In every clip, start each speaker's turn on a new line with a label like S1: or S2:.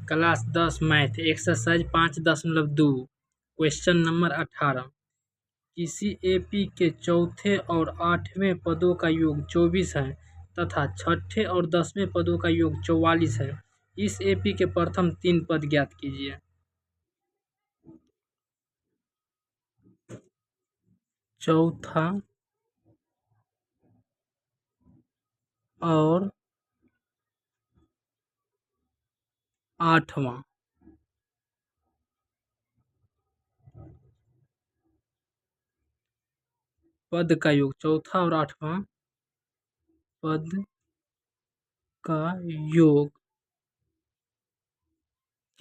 S1: Class 10 math exercise 5.2 question number 18। किसी AP के चौथे और 8वें पदों का योग 24 है तथा छठे और 10वें पदों का योग 44 है। इस एपी के प्रथम 3 पद ज्ञात कीजिए। चौथा और 8वां पद का योग, चौथा और 8वां पद का योग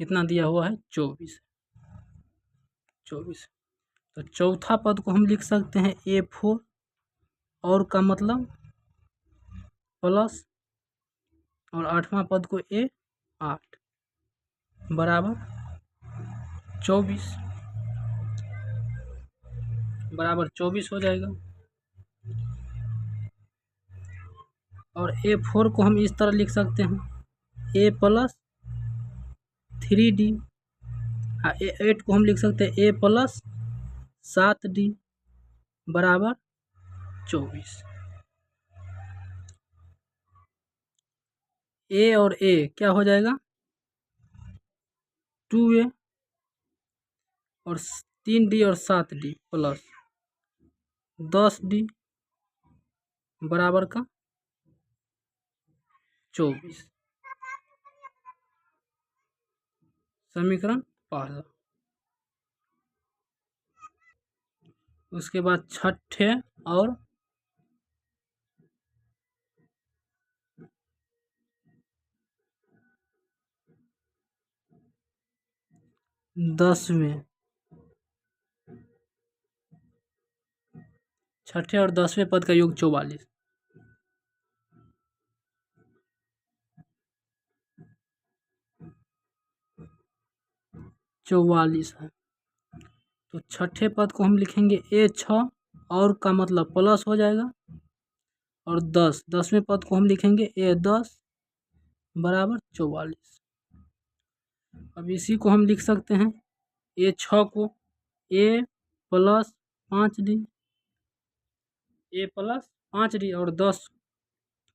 S1: कितना दिया हुआ है? 24। तो चौथा पद को हम लिख सकते हैं A4 और का मतलब प्लस, और 8वां पद को A8 बराबर 24 हो जाएगा। और A4 को हम इस तरह लिख सकते हैं A प्लस 3D। A8 को हम लिख सकते हैं A प्लस 7D बराबर 24। A और A क्या हो जाएगा? 2A और 3D और 7D प्लस 10D बराबर का 24। समीकरण पहला। उसके बाद छठे और 10वें, छठे और 10वें पद का योग 44। है। तो छठे पद को हम लिखेंगे A6 और का मतलब प्लस हो जाएगा, और 10वें पद को हम लिखेंगे A10 बराबर 44। अब इसी को हम लिख सकते हैं A6 को A plus 5D, A plus 5D और 10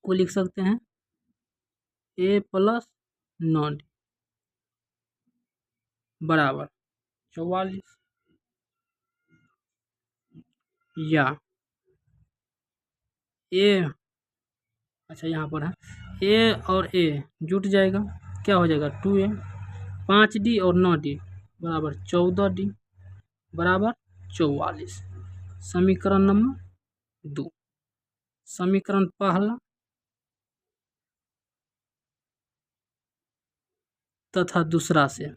S1: को लिख सकते हैं A प्लस 9D बराबर 44। या A, अच्छा यहाँ पर है A और A जुट जाएगा, क्या हो जाएगा 2A, 5D और 9D बराबर 14D बराबर 44। समीकरण नंबर 2। समीकरण पहला तथा दूसरा से।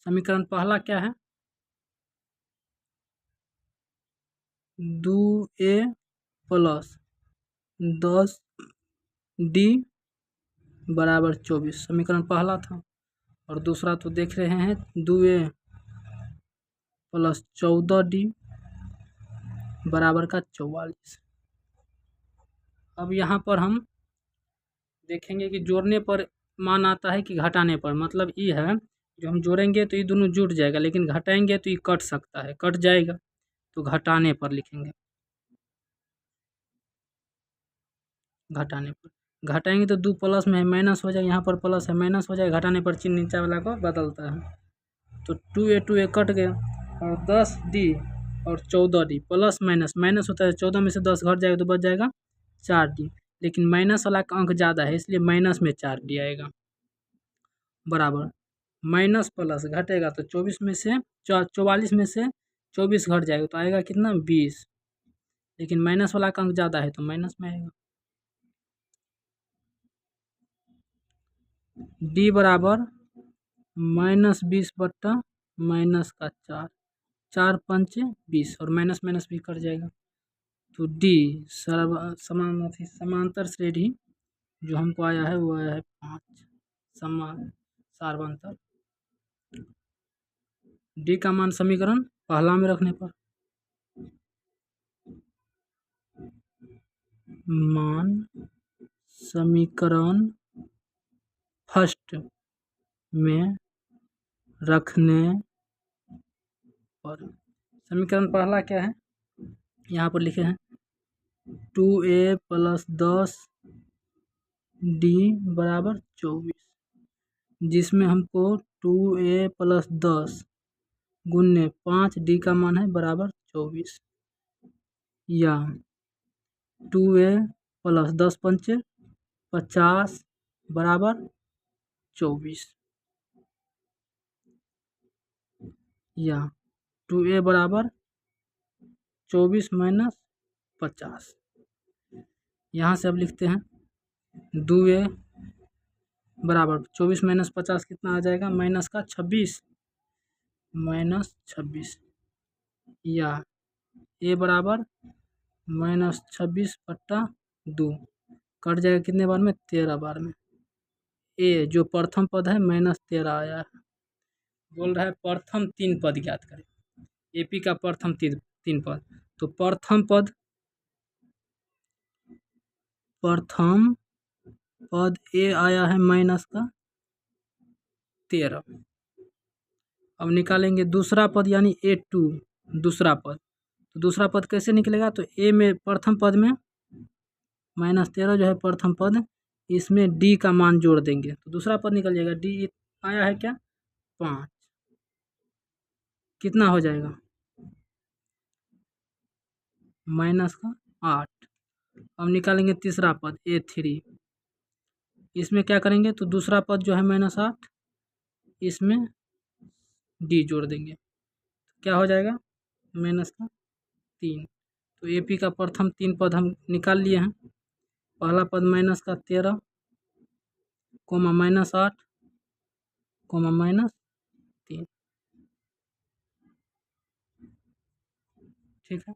S1: समीकरण पहला क्या है? 2A प्लस 10D बराबर 24 समीकरण पहला था। और दूसरा तो देख रहे हैं 2A प्लस 14D बराबर का 44। अब यहाँ पर हम देखेंगे कि जोड़ने पर मान आता है कि घटाने पर, मतलब ये है जो हम जोड़ेंगे तो ये दोनों जुट जाएगा, लेकिन घटाएंगे तो ये कट सकता है, कट जाएगा, तो घटाने पर लिखेंगे। घटाने पर घटाएंगे तो 2 प्लस में है माइनस हो जाएगा, यहाँ पर प्लस है माइनस हो जाएगा, घटाने पर चिन्ह नीचे वाला को बदलता है। तो 2A कट गया, और 10D और 14D प्लस माइनस माइनस होता है, 14 में से 10 घट जाएगा तो बच जाएगा 4D, लेकिन माइनस वाला का अंक ज़्यादा है इसलिए माइनस में 4D आएगा बराबर माइनस प्लस घटेगा तो 24 में से 44 में से 24 घट जाएगा तो आएगा कितना 20, लेकिन माइनस वाला का अंक ज़्यादा है तो माइनस में आएगा। D बराबर -20 बट्टा माइनस का 4, 4 पंचे 20 और माइनस माइनस भी कट जाएगा। तो D समांतर श्रेणी जो हमको आया है वो आया है 5 समान सार्वंतर। D का मान समीकरण पहला में रखने पर मान समीकरण फर्स्ट में रखने पर। समीकरण पहला क्या है, यहाँ पर लिखे हैं 2a + 10d बराबर 24, जिसमें हमको 2a + 10 गुन्ने 5d का मान है बराबर 24, या 2a + 10 पंचे 50 बराबर 24, या 2a बराबर 24 - 50। यहाँ से अब लिखते हैं 2a बराबर 24 - 50 कितना आ जाएगा, माइनस का 26 -26, या a बराबर -26/2 कट जाएगा कितने बार में, 13 बार में। a जो प्रथम पद है -13 आया है। बोल रहा है प्रथम 3 पद ज्ञात करें, AP का प्रथम 3 पद। तो प्रथम पद a आया है माइनस का 13। अब निकालेंगे दूसरा पद यानी A2, दूसरा पद। तो दूसरा पद कैसे निकलेगा, तो a में प्रथम पद में -13 जो है प्रथम पद, इसमें d का मान जोड़ देंगे तो दूसरा पद निकल जाएगा। d आया है क्या, 5, कितना हो जाएगा -8। अब निकालेंगे तीसरा पद A3, इसमें क्या करेंगे, तो दूसरा पद जो है -8, इसमें d जोड़ देंगे, क्या हो जाएगा -3। तो AP का प्रथम 3 पद हम निकाल लिए हैं। पहला पद -13, -8, -3, ठीक है।